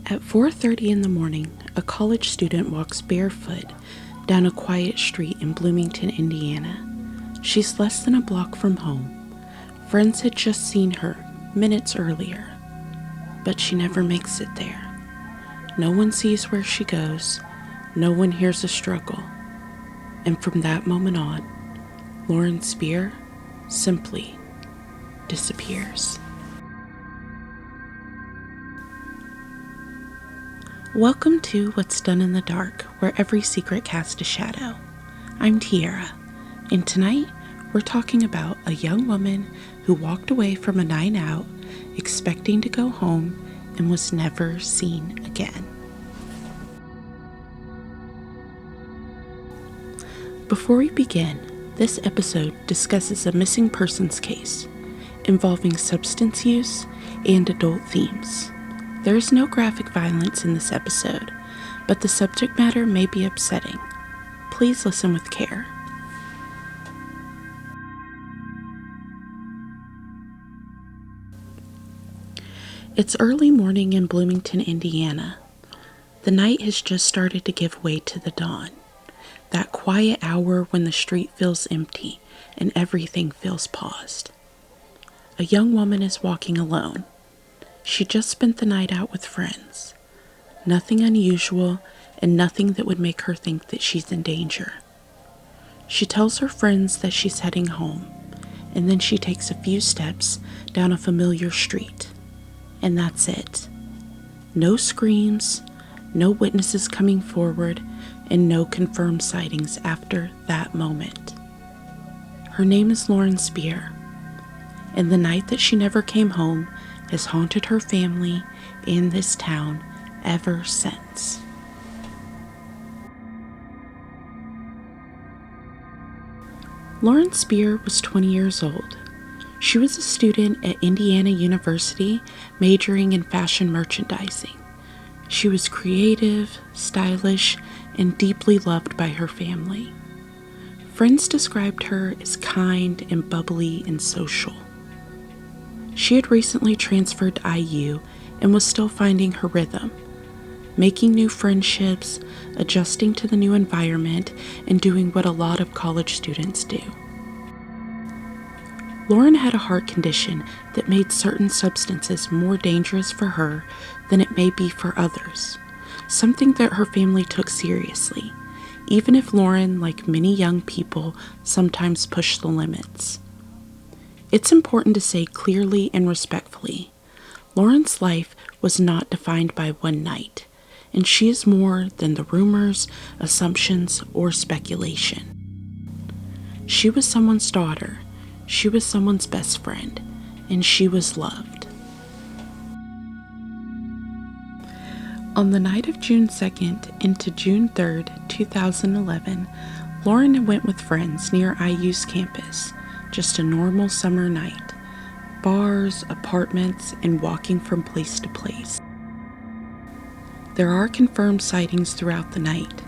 At 4:30 in the morning, a college student walks barefoot down a quiet street in Bloomington, Indiana. She's less than a block from home. Friends had just seen her minutes earlier, but she never makes it there. No one sees where she goes. No one hears a struggle. And from that moment on, Lauren Spierer simply disappears. Welcome to What's Done in the Dark, where every secret casts a shadow. I'm Tiara, and tonight we're talking about a young woman who walked away from a night out expecting to go home and was never seen again. Before we begin, this episode discusses a missing persons case involving substance use and adult themes. There is no graphic violence in this episode, but the subject matter may be upsetting. Please listen with care. It's early morning in Bloomington, Indiana. The night has just started to give way to the dawn, that quiet hour when the street feels empty and everything feels paused. A young woman is walking alone. She just spent the night out with friends. Nothing unusual and nothing that would make her think that she's in danger. She tells her friends that she's heading home, and then she takes a few steps down a familiar street. And that's it. No screams, no witnesses coming forward, and no confirmed sightings after that moment. Her name is Lauren Spierer, and the night that she never came home has haunted her family and this town ever since. Lauren Spierer was 20 years old. She was a student at Indiana University, majoring in fashion merchandising. She was creative, stylish, and deeply loved by her family. Friends described her as kind and bubbly and social. She had recently transferred to IU and was still finding her rhythm, making new friendships, adjusting to the new environment, and doing what a lot of college students do. Lauren had a heart condition that made certain substances more dangerous for her than it may be for others, something that her family took seriously, even if Lauren, like many young people, sometimes pushed the limits. It's important to say clearly and respectfully, Lauren's life was not defined by one night, and she is more than the rumors, assumptions, or speculation. She was someone's daughter, she was someone's best friend, and she was loved. On the night of June 2nd into June 3rd, 2011, Lauren went with friends near IU's campus. Just a normal summer night. Bars, apartments, and walking from place to place. There are confirmed sightings throughout the night.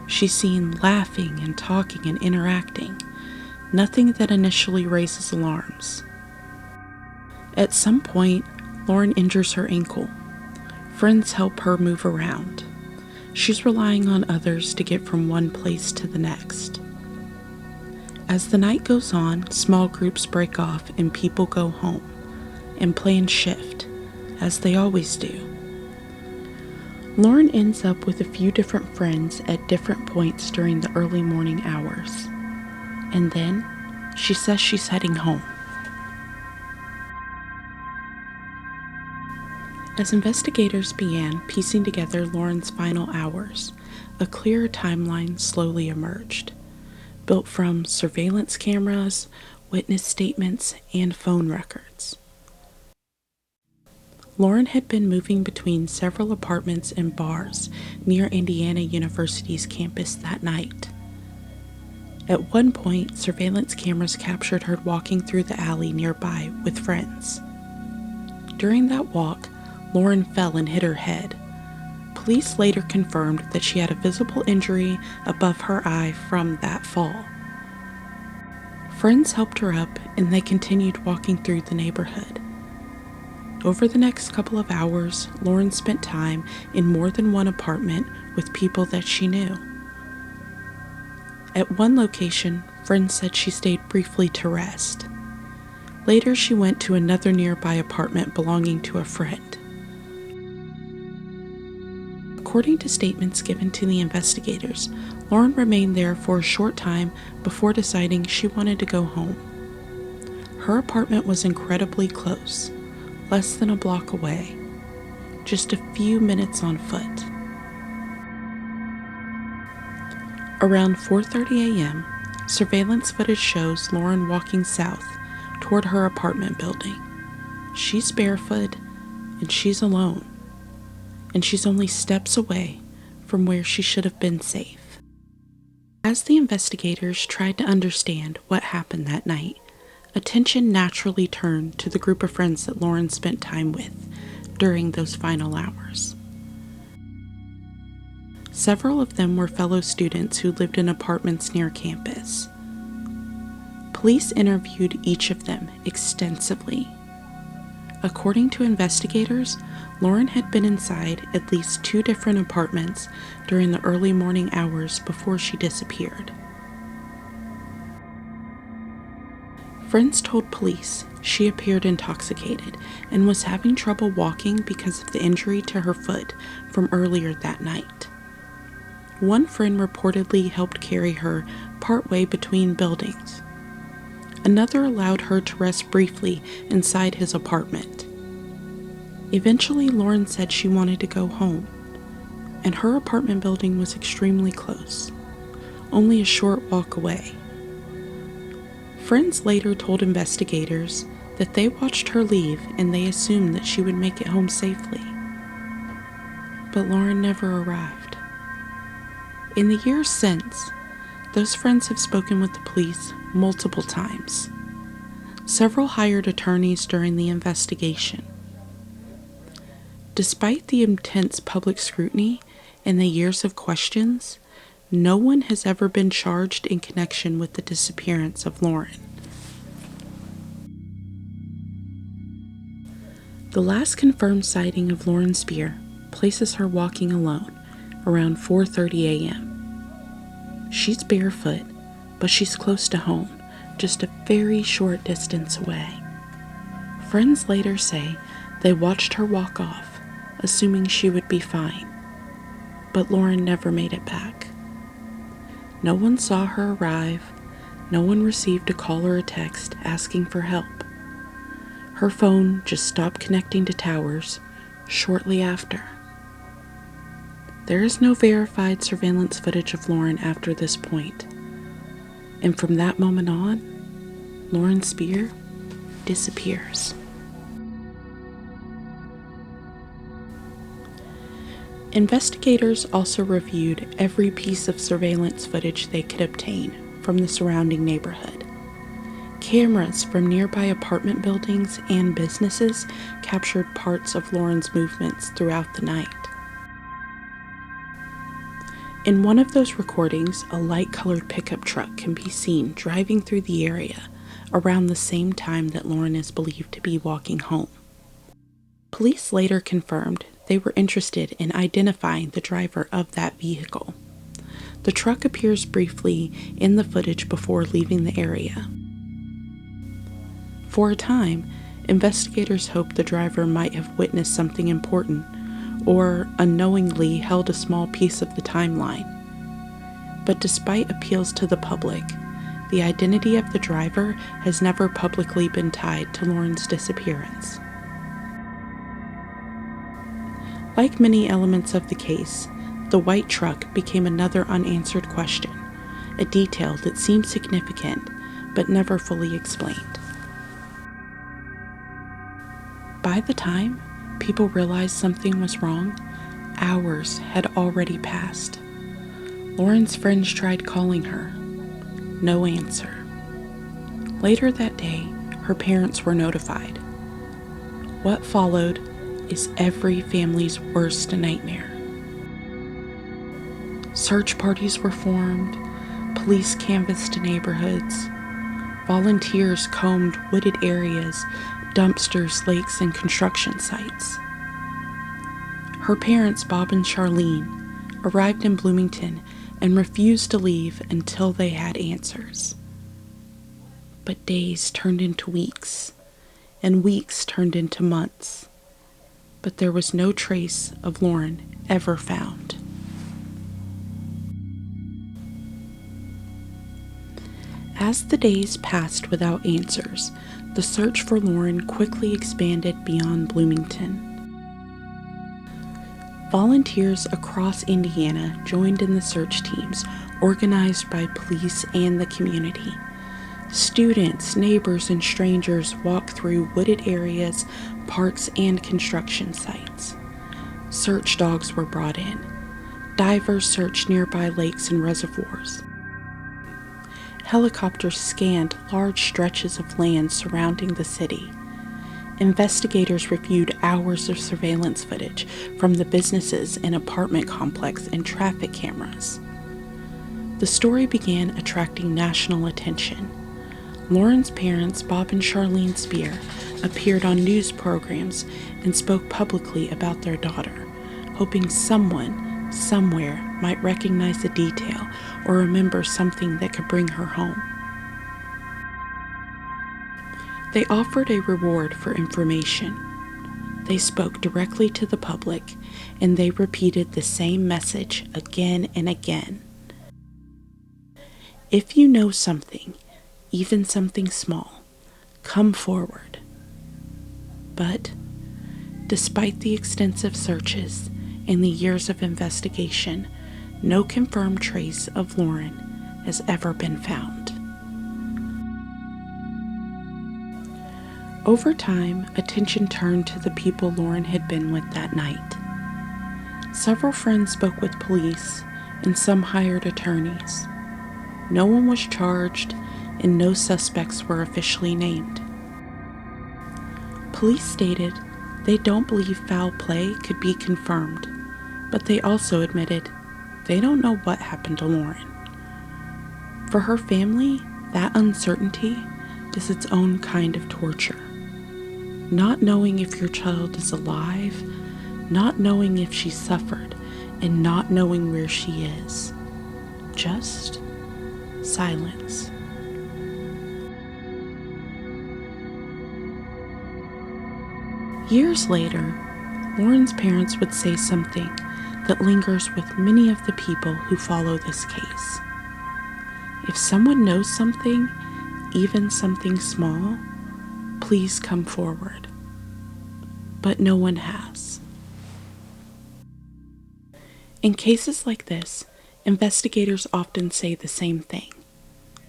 She's seen laughing and talking and interacting. Nothing that initially raises alarms. At some point, Lauren injures her ankle. Friends help her move around. She's relying on others to get from one place to the next. As the night goes on, small groups break off and people go home, and plans shift, as they always do. Lauren ends up with a few different friends at different points during the early morning hours, and then she says she's heading home. As investigators began piecing together Lauren's final hours, a clearer timeline slowly emerged, built from surveillance cameras, witness statements, and phone records. Lauren had been moving between several apartments and bars near Indiana University's campus that night. At one point, surveillance cameras captured her walking through the alley nearby with friends. During that walk, Lauren fell and hit her head. Police later confirmed that she had a visible injury above her eye from that fall. Friends helped her up and they continued walking through the neighborhood. Over the next couple of hours, Lauren spent time in more than one apartment with people that she knew. At one location, friends said she stayed briefly to rest. Later, she went to another nearby apartment belonging to a friend. According to statements given to the investigators, Lauren remained there for a short time before deciding she wanted to go home. Her apartment was incredibly close, less than a block away, just a few minutes on foot. Around 4:30 a.m., surveillance footage shows Lauren walking south toward her apartment building. She's barefoot and she's alone, and she's only steps away from where she should have been safe. As the investigators tried to understand what happened that night, attention naturally turned to the group of friends that Lauren spent time with during those final hours. Several of them were fellow students who lived in apartments near campus. Police interviewed each of them extensively. According to investigators, Lauren had been inside at least 2 different apartments during the early morning hours before she disappeared. Friends told police she appeared intoxicated and was having trouble walking because of the injury to her foot from earlier that night. One friend reportedly helped carry her partway between buildings. Another allowed her to rest briefly inside his apartment. Eventually, Lauren said she wanted to go home, and her apartment building was extremely close, only a short walk away. Friends later told investigators that they watched her leave and they assumed that she would make it home safely. But Lauren never arrived. In the years since, those friends have spoken with the police multiple times. Several hired attorneys during the investigation. Despite the intense public scrutiny and the years of questions, no one has ever been charged in connection with the disappearance of Lauren. The last confirmed sighting of Lauren Spierer places her walking alone around 4:30 a.m. She's barefoot, but she's close to home, just a very short distance away. Friends later say they watched her walk off, assuming she would be fine, but Lauren never made it back. No one saw her arrive. No one received a call or a text asking for help. Her phone just stopped connecting to towers shortly after. There is no verified surveillance footage of Lauren after this point. And from that moment on, Lauren Spierer disappears. Investigators also reviewed every piece of surveillance footage they could obtain from the surrounding neighborhood. Cameras from nearby apartment buildings and businesses captured parts of Lauren's movements throughout the night. In one of those recordings, a light-colored pickup truck can be seen driving through the area around the same time that Lauren is believed to be walking home. Police later confirmed they were interested in identifying the driver of that vehicle. The truck appears briefly in the footage before leaving the area. For a time, investigators hoped the driver might have witnessed something important or unknowingly held a small piece of the timeline. But despite appeals to the public, the identity of the driver has never publicly been tied to Lauren's disappearance. Like many elements of the case, the white truck became another unanswered question, a detail that seemed significant but never fully explained. By the time people realized something was wrong, hours had already passed. Lauren's friends tried calling her. No answer. Later that day, her parents were notified. What followed is every family's worst nightmare. Search parties were formed, police canvassed neighborhoods, volunteers combed wooded areas, dumpsters, lakes, and construction sites. Her parents, Bob and Charlene, arrived in Bloomington and refused to leave until they had answers. But days turned into weeks, and weeks turned into months. But there was no trace of Lauren ever found. As the days passed without answers, the search for Lauren quickly expanded beyond Bloomington. Volunteers across Indiana joined in the search teams organized by police and the community. Students, neighbors, and strangers walked through wooded areas, parks, and construction sites. Search dogs were brought in. Divers searched nearby lakes and reservoirs. Helicopters scanned large stretches of land surrounding the city. Investigators reviewed hours of surveillance footage from the businesses and apartment complex and traffic cameras. The story began attracting national attention. Lauren's parents, Bob and Charlene Spierer, appeared on news programs and spoke publicly about their daughter, hoping someone, somewhere, might recognize a detail or remember something that could bring her home. They offered a reward for information. They spoke directly to the public, and they repeated the same message again and again. If you know something, even something small, come forward. But, despite the extensive searches and the years of investigation, no confirmed trace of Lauren has ever been found. Over time, attention turned to the people Lauren had been with that night. Several friends spoke with police, and some hired attorneys. No one was charged, and no suspects were officially named. Police stated they don't believe foul play could be confirmed, but they also admitted they don't know what happened to Lauren. For her family, that uncertainty is its own kind of torture. Not knowing if your child is alive, not knowing if she suffered, and not knowing where she is. Just silence. Years later, Lauren's parents would say something that lingers with many of the people who follow this case. If someone knows something, even something small, please come forward. But no one has. In cases like this, investigators often say the same thing.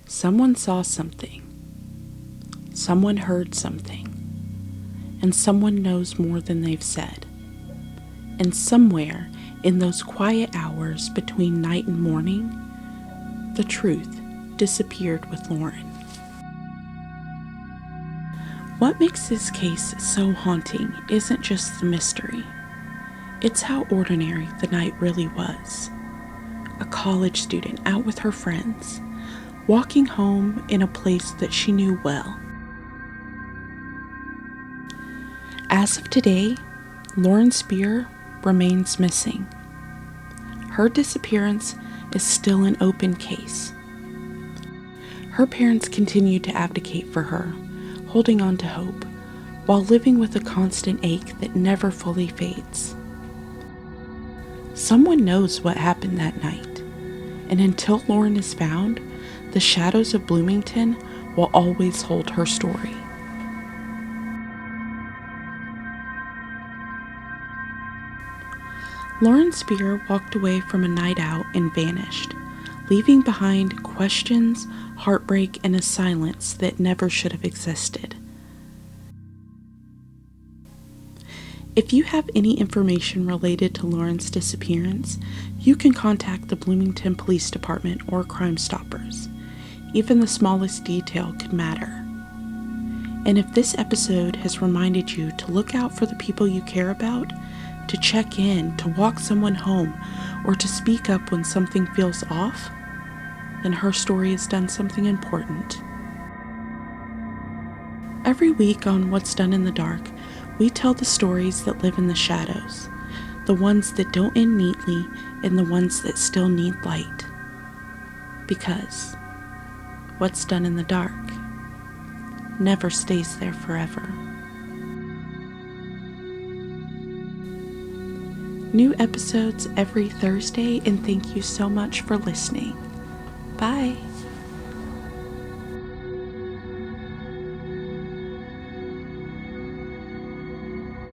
Someone saw something. Someone heard something. And someone knows more than they've said. And somewhere in those quiet hours between night and morning, the truth disappeared with Lauren. What makes this case so haunting isn't just the mystery. It's how ordinary the night really was. A college student out with her friends, walking home in a place that she knew well. As of today, Lauren Spierer remains missing. Her disappearance is still an open case. Her parents continue to advocate for her, holding on to hope, while living with a constant ache that never fully fades. Someone knows what happened that night, and until Lauren is found, the shadows of Bloomington will always hold her story. Lauren Spierer walked away from a night out and vanished, leaving behind questions, heartbreak, and a silence that never should have existed. If you have any information related to Lauren's disappearance, you can contact the Bloomington Police Department or Crime Stoppers. Even the smallest detail could matter. And if this episode has reminded you to look out for the people you care about, to check in, to walk someone home, or to speak up when something feels off, then her story has done something important. Every week on What's Done in the Dark, we tell the stories that live in the shadows, the ones that don't end neatly and the ones that still need light. Because what's done in the dark never stays there forever. New episodes every Thursday, and thank you so much for listening. Bye.